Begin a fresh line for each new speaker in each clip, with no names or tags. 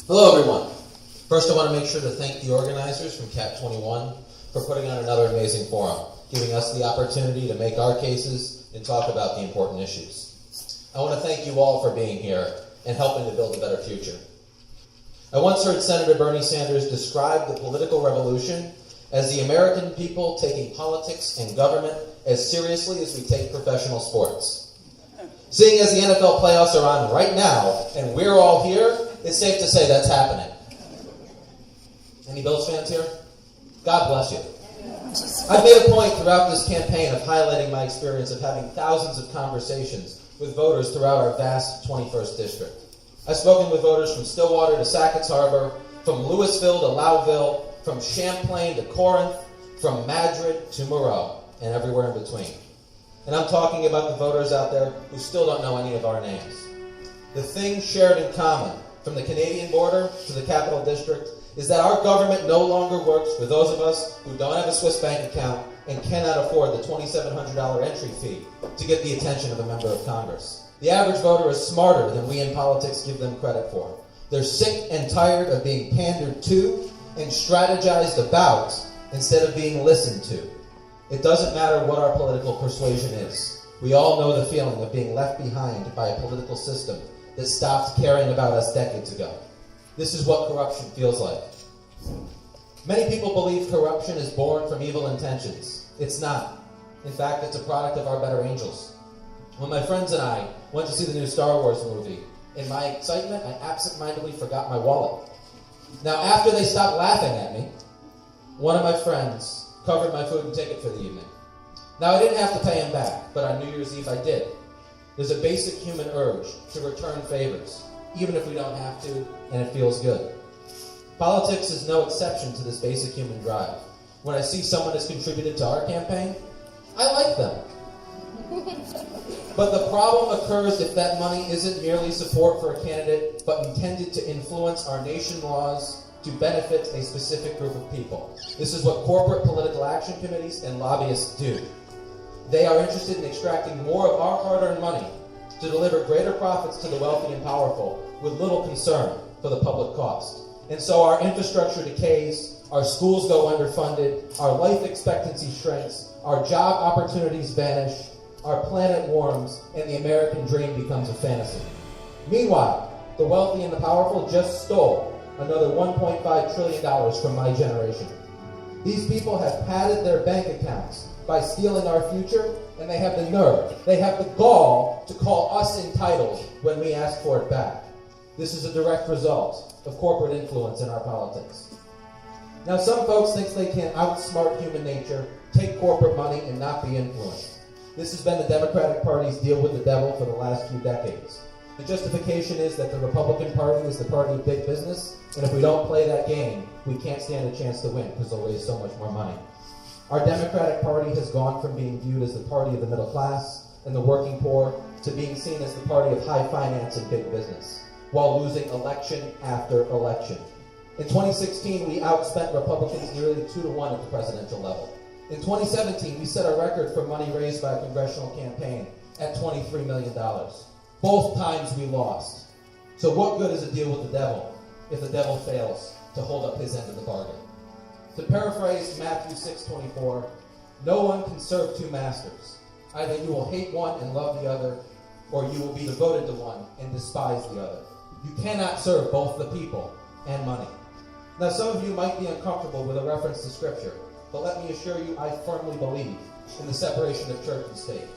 Hello, everyone. First, I want to make sure to thank the organizers from CAP 21 for putting on another amazing forum, giving us the opportunity to make our cases and talk about the important issues. I want to thank you all for being here and helping to build a better future. I once heard Senator Bernie Sanders describe the political revolution as the American people taking politics and government as seriously as we take professional sports. Seeing as the NFL playoffs are on right now and we're all here, it's safe to say that's happening. Any Bills fans here? God bless you. I've made a point throughout this campaign of highlighting my experience of having thousands of conversations with voters throughout our vast 21st district. I've spoken with voters from Stillwater to Sackett's Harbor, from Louisville to Loudville, from Champlain to Corinth, from Madrid to Moreau, and everywhere in between. And I'm talking about the voters out there who still don't know any of our names. The thing shared in common, from the Canadian border to the Capital District, is that our government no longer works for those of us who don't have a Swiss bank account and cannot afford the $2,700 entry fee to get the attention of a member of Congress. The average voter is smarter than we in politics give them credit for. They're sick and tired of being pandered to and strategized about instead of being listened to. It doesn't matter what our political persuasion is. We all know the feeling of being left behind by a political system that stopped caring about us decades ago. This is what corruption feels like. Many people believe corruption is born from evil intentions. It's not. In fact, it's a product of our better angels. When my friends and I went to see the new Star Wars movie, in my excitement, I absentmindedly forgot my wallet. Now, after they stopped laughing at me, one of my friends covered my food and ticket for the evening. Now, I didn't have to pay him back, but on New Year's Eve I did. There's a basic human urge to return favors, even if we don't have to, and it feels good. Politics is no exception to this basic human drive. When I see someone has contributed to our campaign, I like them. But the problem occurs if that money isn't merely support for a candidate, but intended to influence our nation laws to benefit a specific group of people. This is what corporate political action committees and lobbyists do. They are interested in extracting more of our hard-earned money to deliver greater profits to the wealthy and powerful with little concern for the public cost. And so our infrastructure decays, our schools go underfunded, our life expectancy shrinks, our job opportunities vanish, our planet warms, and the American dream becomes a fantasy. Meanwhile, the wealthy and the powerful just stole another $1.5 trillion from my generation. These people have padded their bank accounts by stealing our future, and they have the nerve, they have the gall to call us entitled when we ask for it back. This is a direct result of corporate influence in our politics. Now, some folks think they can outsmart human nature, take corporate money, and not be influenced. This has been the Democratic Party's deal with the devil for the last few decades. The justification is that the Republican Party is the party of big business, and if we don't play that game, we can't stand a chance to win because they'll raise so much more money. Our Democratic Party has gone from being viewed as the party of the middle class and the working poor to being seen as the party of high finance and big business, while losing election after election. In 2016, we outspent Republicans nearly 2-1 at the presidential level. In 2017, we set a record for money raised by a congressional campaign at $23 million. Both times we lost. So what good is a deal with the devil if the devil fails to hold up his end of the bargain? To paraphrase Matthew 6:24, no one can serve two masters. Either you will hate one and love the other, or you will be devoted to one and despise the other. You cannot serve both the people and money. Now, some of you might be uncomfortable with a reference to Scripture, but let me assure you I firmly believe in the separation of church and state.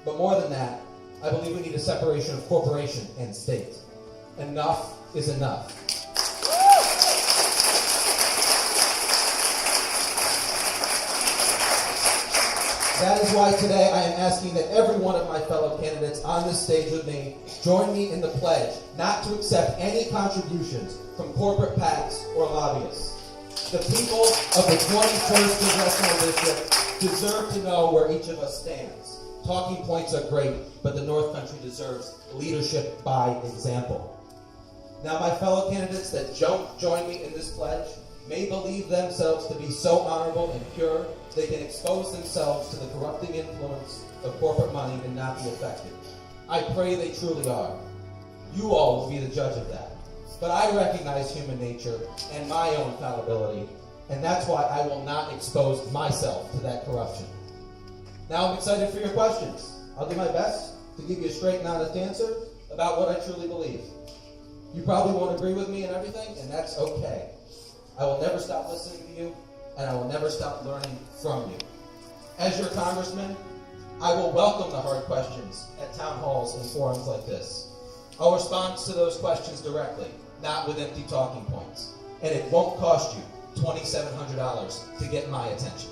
But more than that, I believe we need a separation of corporation and state. Enough is enough. That is why today I am asking that every one of my fellow candidates on this stage with me join me in the pledge not to accept any contributions from corporate PACs or lobbyists. The people of the 21st Congressional District deserve to know where each of us stands. Talking points are great, but the North Country deserves leadership by example. Now, my fellow candidates that don't join me in this pledge may believe themselves to be so honorable and pure they can expose themselves to the corrupting influence of corporate money and not be affected. I pray they truly are. You all will be the judge of that.
But I recognize human nature and my own fallibility, and that's why I will not expose myself to that corruption. Now I'm excited for your questions. I'll do my best to give you a straight and honest answer about what I truly believe. You probably won't agree with me and everything, and that's okay. I will never stop listening to you, and I will never stop learning from you. As your congressman, I will welcome the hard questions at town halls and forums like this. I'll respond to those questions directly, not with empty talking points. And it won't cost you $2,700 to get my attention.